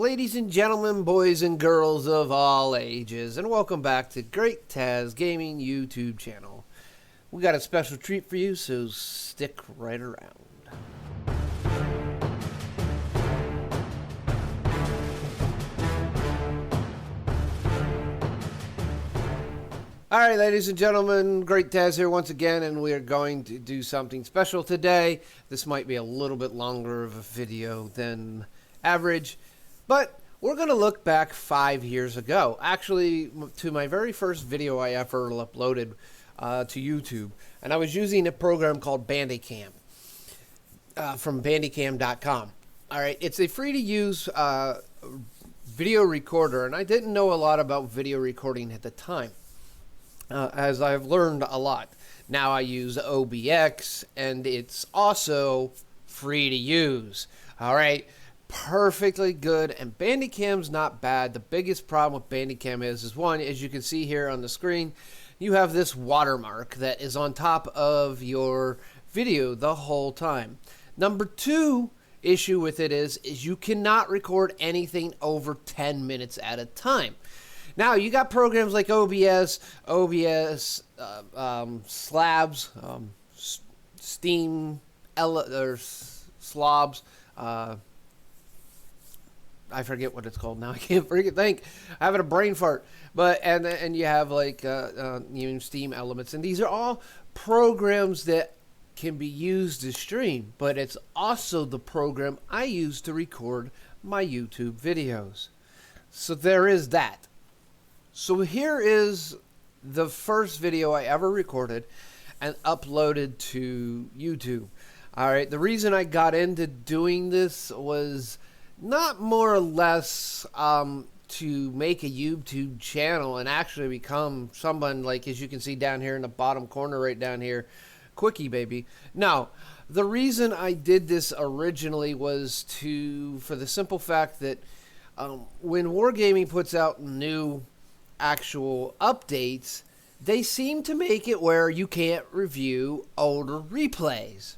ladies and gentlemen, boys and girls of all ages, and welcome back to Great Taz Gaming YouTube channel. We got a special treat for you, so stick right around. Alright, ladies and gentlemen, Great Taz here once again, and we are going to do something special today. This might be a little bit longer of a video than average, but we're going to look back 5 years ago, actually to my very first video I ever uploaded to YouTube, and I was using a program called Bandicam from bandicam.com. Alright, it's a free-to-use video recorder, and I didn't know a lot about video recording at the time. As I've learned a lot. Now I use OBX, and it's also free to use. Alright, perfectly good, and Bandicam's not bad. The biggest problem with Bandicam is one, as you can see here on the screen, you have this watermark that is on top of your video the whole time. Number two issue with it is you cannot record anything over 10 minutes at a time. Now, you got programs like OBS, Slabs, Steam, Slobs, I forget what it's called now. I can't think. I'm having a brain fart. But and you have like Steam Elements, and these are all programs that can be used to stream. But it's also the program I use to record my YouTube videos. So there is that. So here is the first video I ever recorded and uploaded to YouTube. Alright, the reason I got into doing this was not more or less to make a YouTube channel and actually become someone like, as you can see down here in the bottom corner right down here, Quickie Baby. No, the reason I did this originally was for the simple fact that when Wargaming puts out new actual updates, they seem to make it where you can't review older replays.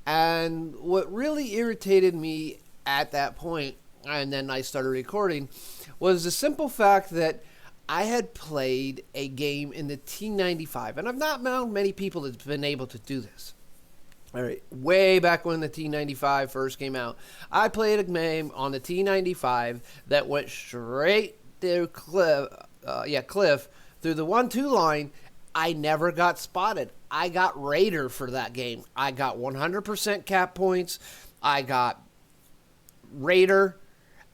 And what really irritated me at that point, and then I started recording, was the simple fact that I had played a game in the T95, and I've not found many people that's been able to do this. All right, way back when the T95 first came out, I played a game on the T95 that went straight to Cliff through the 1-2 line. I never got spotted. I got Raider for that game. I got 100% cap points. I got Raider,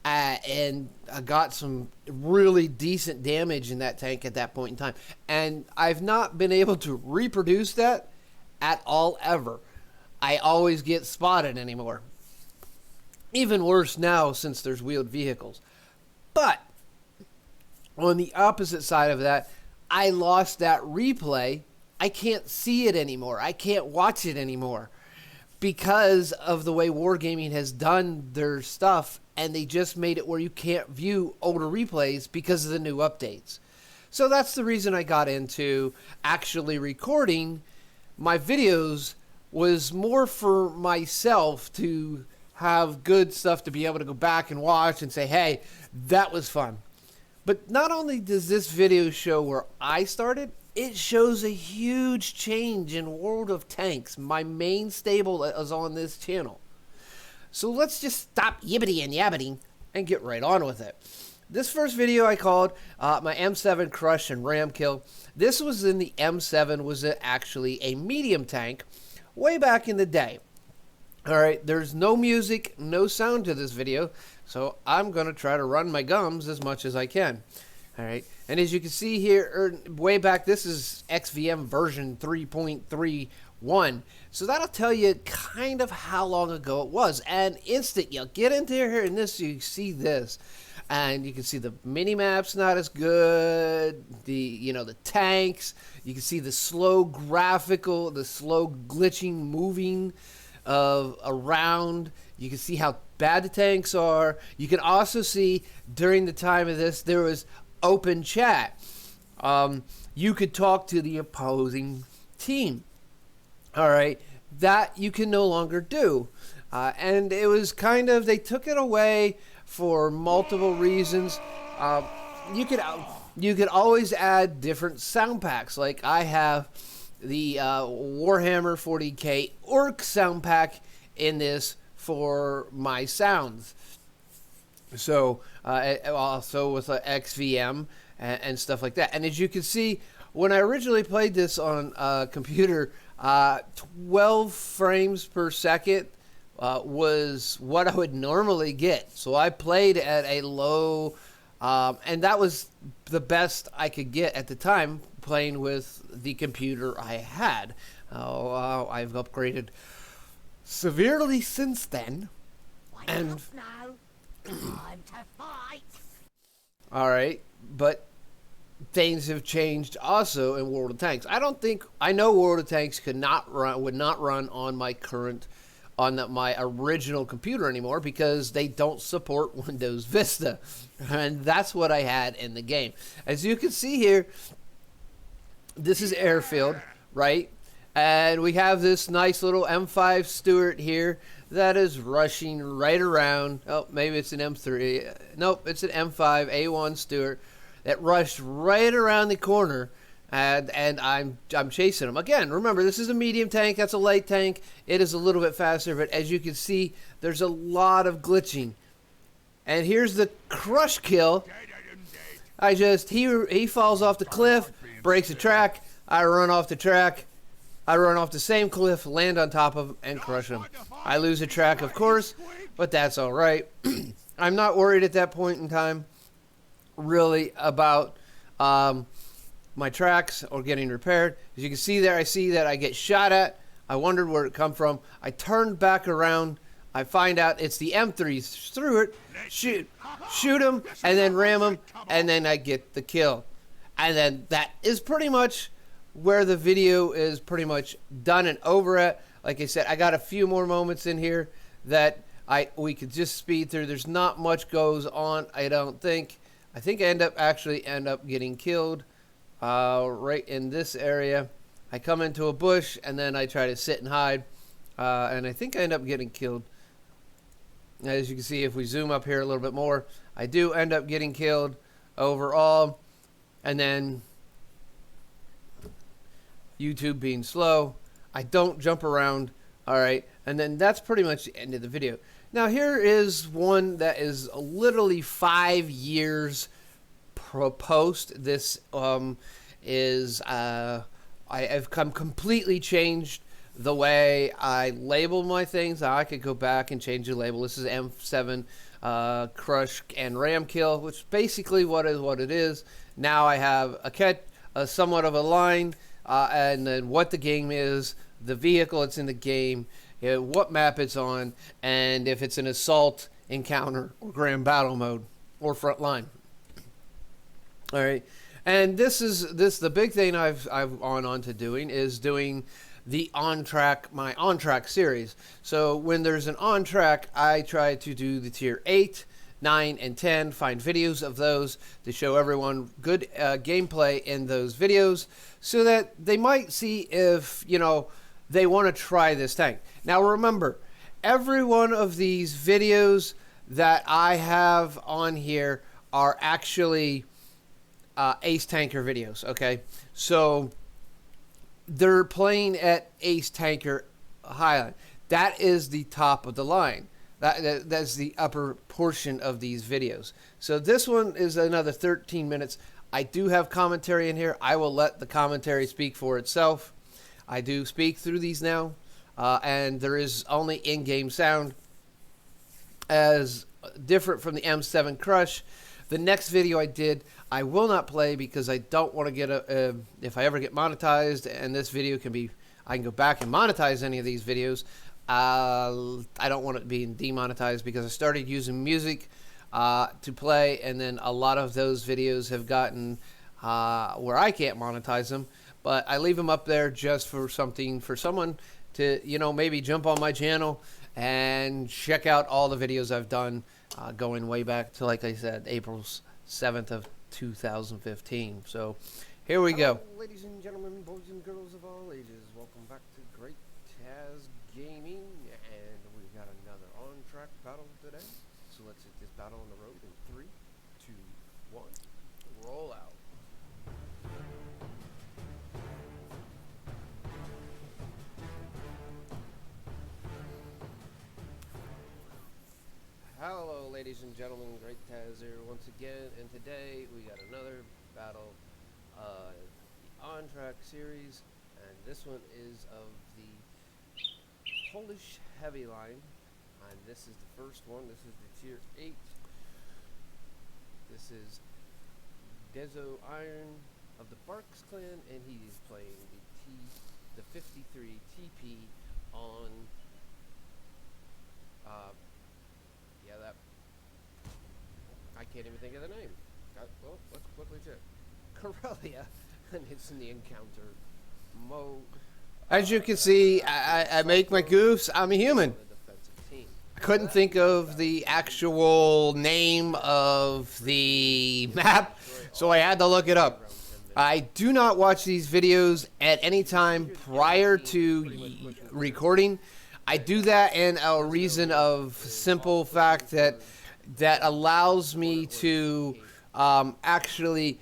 and I got some really decent damage in that tank at that point in time. And I've not been able to reproduce that at all ever. I always get spotted anymore. Even worse now since there's wheeled vehicles. But on the opposite side of that, I lost that replay. I can't see it anymore. I can't watch it anymore because of the way Wargaming has done their stuff, and they just made it where you can't view older replays because of the new updates. So that's the reason I got into actually recording my videos, was more for myself to have good stuff to be able to go back and watch and say, hey, that was fun. But not only does this video show where I started, it shows a huge change in World of Tanks, my main stable that is on this channel. So let's just stop yibbity and yabbiting and get right on with it. This first video I called my M7 Crush and Ram Kill. This was in the M7, was actually a medium tank way back in the day. Alright, there's no music, no sound to this video, so I'm going to try to run my gums as much as I can. Alright, and as you can see here, way back, this is XVM version 3.31, so that'll tell you kind of how long ago it was. And instant, you'll get into here, and you see this, and you can see the mini-map's not as good, the tanks, you can see the slow graphical, the slow glitching, moving around. You can see how bad the tanks are. You can also see during the time of this there was open chat. You could talk to the opposing team. All right, that you can no longer do. And it was kind of, they took it away for multiple reasons. You could always add different sound packs. Like I have the Warhammer 40K Orc sound pack in this for my sounds. So also with XVM and stuff like that. And as you can see, when I originally played this on a computer, 12 frames per second was what I would normally get. So I played at a low, and that was the best I could get at the time playing with the computer I had. I've upgraded severely since then. And now. Time to fight. All right, but things have changed also in World of Tanks. I know World of Tanks would not run on my my original computer anymore because they don't support Windows Vista, and that's what I had in the game. As you can see here, this is Airfield, right? And we have this nice little M5 Stuart here that is rushing right around. Oh, maybe it's an M3. Nope, it's an M5 A1 Stuart that rushed right around the corner, and I'm chasing him. Again, remember, this is a medium tank. That's a light tank. It is a little bit faster, but as you can see, there's a lot of glitching. And here's the crush kill. He falls off the cliff, breaks the track. I run off the track. I run off the same cliff, land on top of him, and crush him. I lose a track, of course, but that's all right. I'm not worried at that point in time, really, about my tracks or getting repaired. As you can see there, I see that I get shot at. I wondered where it come from. I turned back around. I find out it's the M3s through it. Shoot him, and then ram him, and then I get the kill. And then that is pretty much where the video is pretty much done and over at. Like I said, I got a few more moments in here that we could just speed through. There's not much goes on, I don't think. I think I end up getting killed right in this area. I come into a bush and then I try to sit and hide, and I think I end up getting killed. As you can see, if we zoom up here a little bit more, I do end up getting killed overall. And then YouTube being slow, I don't jump around. All right, and then that's pretty much the end of the video. Now here is one that is literally 5 years post. This I've completely changed the way I label my things. I could go back and change the label. This is M7 crush and ram kill, which basically what it is. Now I have a somewhat of a line. And then what the game is, the vehicle it's in the game, what map it's on, and if it's an assault, encounter, or grand battle mode, or front line. All right, and the big thing I've gone on to doing is doing the my on track series. So when there's an on track, I try to do the tier 8, 9, and 10, find videos of those to show everyone good gameplay in those videos so that they might see if, they want to try this tank. Now remember, every one of these videos that I have on here are actually Ace Tanker videos, okay? So they're playing at Ace Tanker Highline. That is the top of the line. That's the upper portion of these videos. So this one is another 13 minutes. I do have commentary in here. I will let the commentary speak for itself. I do speak through these now, and there is only in-game sound, as different from the M7 Crush. The next video I did, I will not play because I don't want to get if I ever get monetized, and this video I can go back and monetize any of these videos. I don't want it being demonetized because I started using music to play, and then a lot of those videos have gotten where I can't monetize them, but I leave them up there just for someone to, maybe jump on my channel and check out all the videos I've done going way back to, like I said, April 7th of 2015. So here we go. Ladies and gentlemen, boys and girls of all ages, welcome back to Great Taz Gaming, and we've got So let's hit this battle on the road in 3, 2, 1. Roll out. Hello, ladies and gentlemen. Great Taz here once again, and today we got another battle, the on-track series, and this one is of the Polish heavy line, and this is the first one. This is the tier 8. This is Dezo Iron of the Barks clan, and he is playing the 53 TP on that I can't even think of the name. Well, let's quickly check. Corellia, and it's in the encounter mode. As you can see, I make my goofs. I'm a human. I couldn't think of the actual name of the map, so I had to look it up. I do not watch these videos at any time prior to recording. I do that in a reason of simple fact that allows me to actually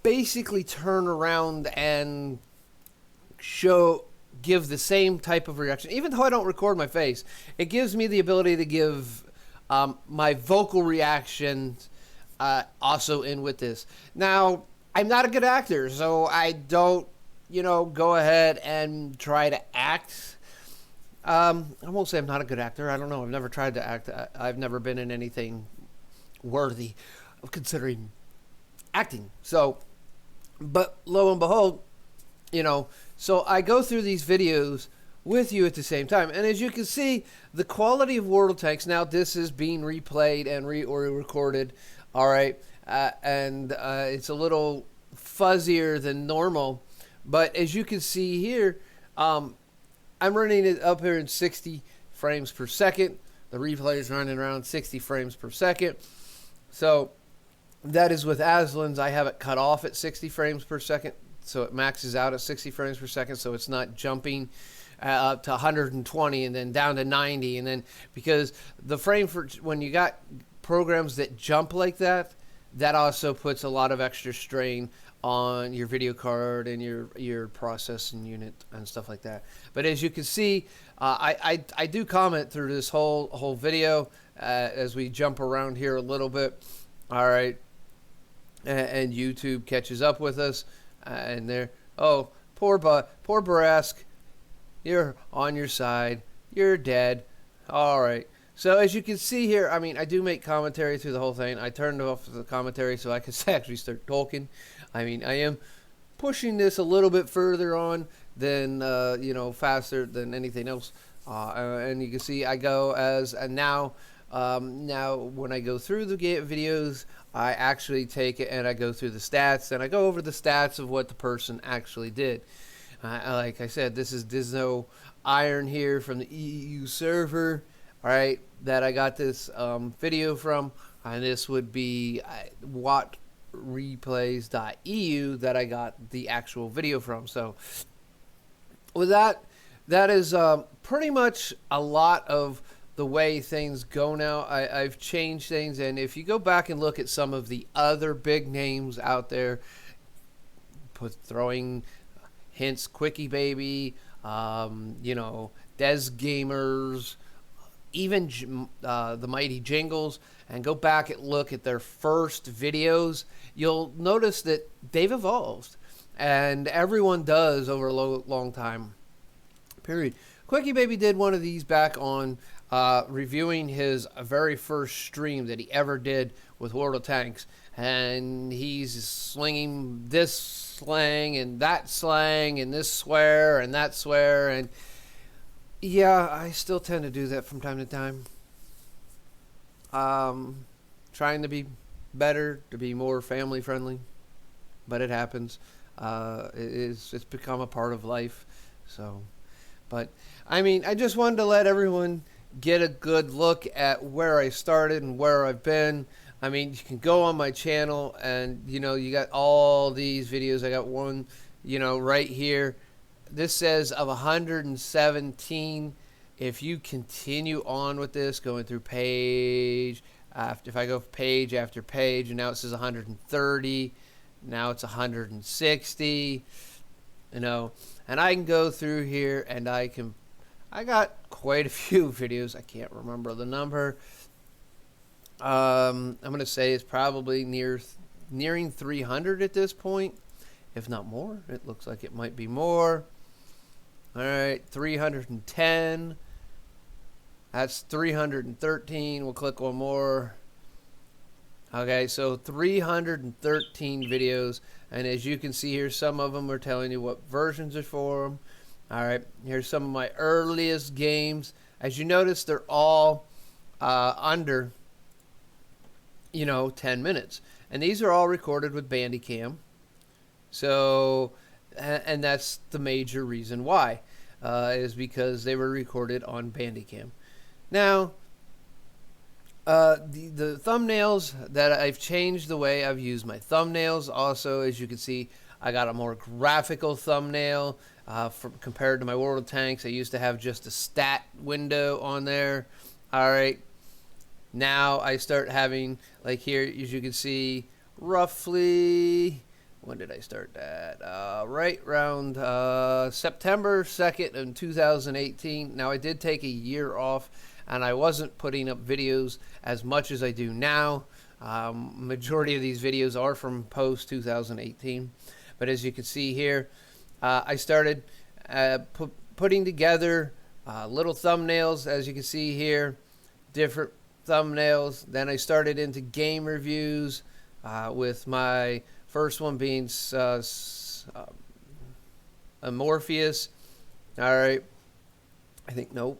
basically turn around and give the same type of reaction. Even though I don't record my face, it gives me the ability to give my vocal reactions also in with this. Now, I'm not a good actor, so I don't, go ahead and try to act. I won't say I'm not a good actor. I don't know. I've never tried to act. I've never been in anything worthy of considering acting. So, but lo and behold, so I go through these videos with you at the same time. And as you can see, the quality of World of Tanks, now this is being replayed and re-recorded, all right, and it's a little fuzzier than normal. But as you can see here, I'm running it up here in 60 frames per second. The replay is running around 60 frames per second. So that is with Aslan's. I have it cut off at 60 frames per second. So it maxes out at 60 frames per second. So it's not jumping up to 120 and then down to 90. And then because the frame for when you got programs that jump like that, that also puts a lot of extra strain on your video card and your processing unit and stuff like that. But as you can see, I do comment through this whole video as we jump around here a little bit. All right, and YouTube catches up with us, and they're poor Barask, you're on your side, you're dead. All right. So as you can see here, I mean, I do make commentary through the whole thing. I turned off the commentary so I could actually start talking. I mean, I am pushing this a little bit further on than, faster than anything else. And you can see I go as, and now when I go through the videos, I actually take it and I go through the stats, and I go over the stats of what the person actually did. Like I said, this is Disno Iron here from the EU server. All right, that I got this video from, and this would be whatreplays.eu that I got the actual video from. So with that is pretty much a lot of the way things go now. I've changed things, and if you go back and look at some of the other big names out there, throwing hints, Quickie Baby, Des Gamers, even the Mighty Jingles, and go back and look at their first videos, you'll notice that they've evolved, and everyone does over a long time period. Quickie Baby did one of these back on reviewing his very first stream that he ever did with World of Tanks, and he's slinging this slang and that slang and this swear and that swear, and yeah, I still tend to do that from time to time. Trying to be better, to be more family friendly, but it happens. It's become a part of life. So, but I mean, I just wanted to let everyone get a good look at where I started and where I've been. I mean, you can go on my channel and, you got all these videos. I got one, right here. This says of 117. If you continue on with this, going through page If I go page after page, and now it says 130, now it's 160, you know, and I can go through here and I got quite a few videos. I can't remember the number. I'm going to say it's probably nearing 300 at this point, if not more. It looks like it might be more. All right, 310. That's 313. We'll click one more. Okay, so 313 videos. And as you can see here, some of them are telling you what versions are for them. All right, here's some of my earliest games. As you notice, they're all under, 10 minutes. And these are all recorded with Bandicam. So, and that's the major reason why, is because they were recorded on Bandicam. Now, the thumbnails that I've changed the way I've used my thumbnails. Also, as you can see, I got a more graphical thumbnail compared to my World of Tanks. I used to have just a stat window on there. All right. Now I start having, like here, as you can see, roughly, when did I start that? Right around September 2nd in 2018. Now I did take a year off, and I wasn't putting up videos as much as I do now. Majority of these videos are from post 2018. But as you can see here, I started putting together little thumbnails, as you can see here, different thumbnails. Then I started into game reviews, with my first one being Morpheus. All right. I think, nope.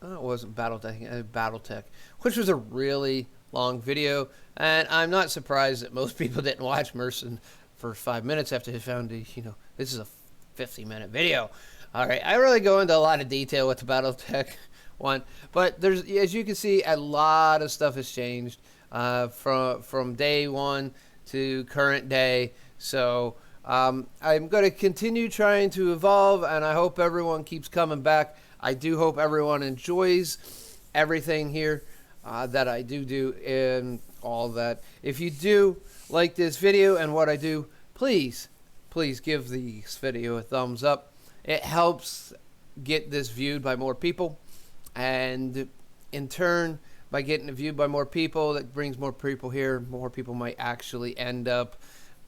It wasn't Battletech, which was a really long video. And I'm not surprised that most people didn't watch Merson for 5 minutes after they found this is a 50-minute video. All right. I really go into a lot of detail with the Battletech one. But there's, as you can see, a lot of stuff has changed from day one to current day. So I'm going to continue trying to evolve, and I hope everyone keeps coming back. I do hope everyone enjoys everything here that I do and all that. If you do like this video and what I do, please give this video a thumbs up. It helps get this viewed by more people, and in turn, by getting it viewed by more people, that brings more people here. More people might actually end up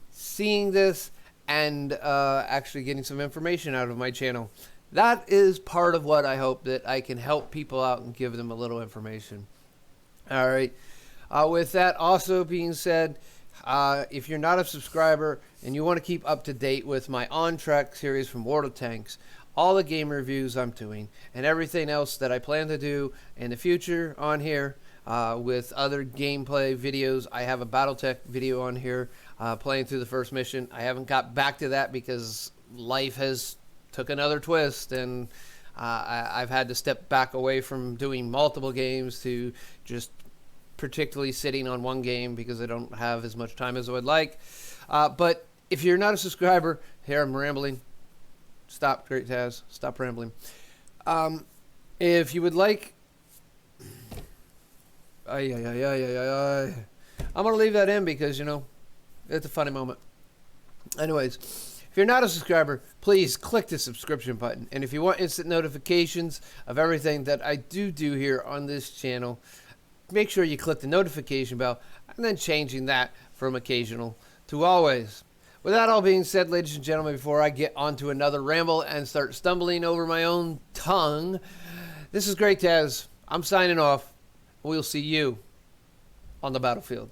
seeing this and actually getting some information out of my channel. That is part of what I hope, that I can help people out and give them a little information. All right. With that also being said, if you're not a subscriber and you want to keep up to date with my on-track series from World of Tanks, all the game reviews I'm doing, and everything else that I plan to do in the future on here, with other gameplay videos. I have a Battletech video on here, playing through the first mission. I haven't got back to that because life has took another twist, and I've had to step back away from doing multiple games to just particularly sitting on one game because I don't have as much time as I would like. But if you're not a subscriber, here I'm rambling. Stop, Great Taz. Stop rambling. If you would like, I'm going to leave that in because, it's a funny moment. Anyways, if you're not a subscriber, please click the subscription button. And if you want instant notifications of everything that I do here on this channel, make sure you click the notification bell, and then changing that from occasional to always. With that all being said, ladies and gentlemen, before I get onto another ramble and start stumbling over my own tongue, this is Great Taz. I'm signing off. We'll see you on the battlefield.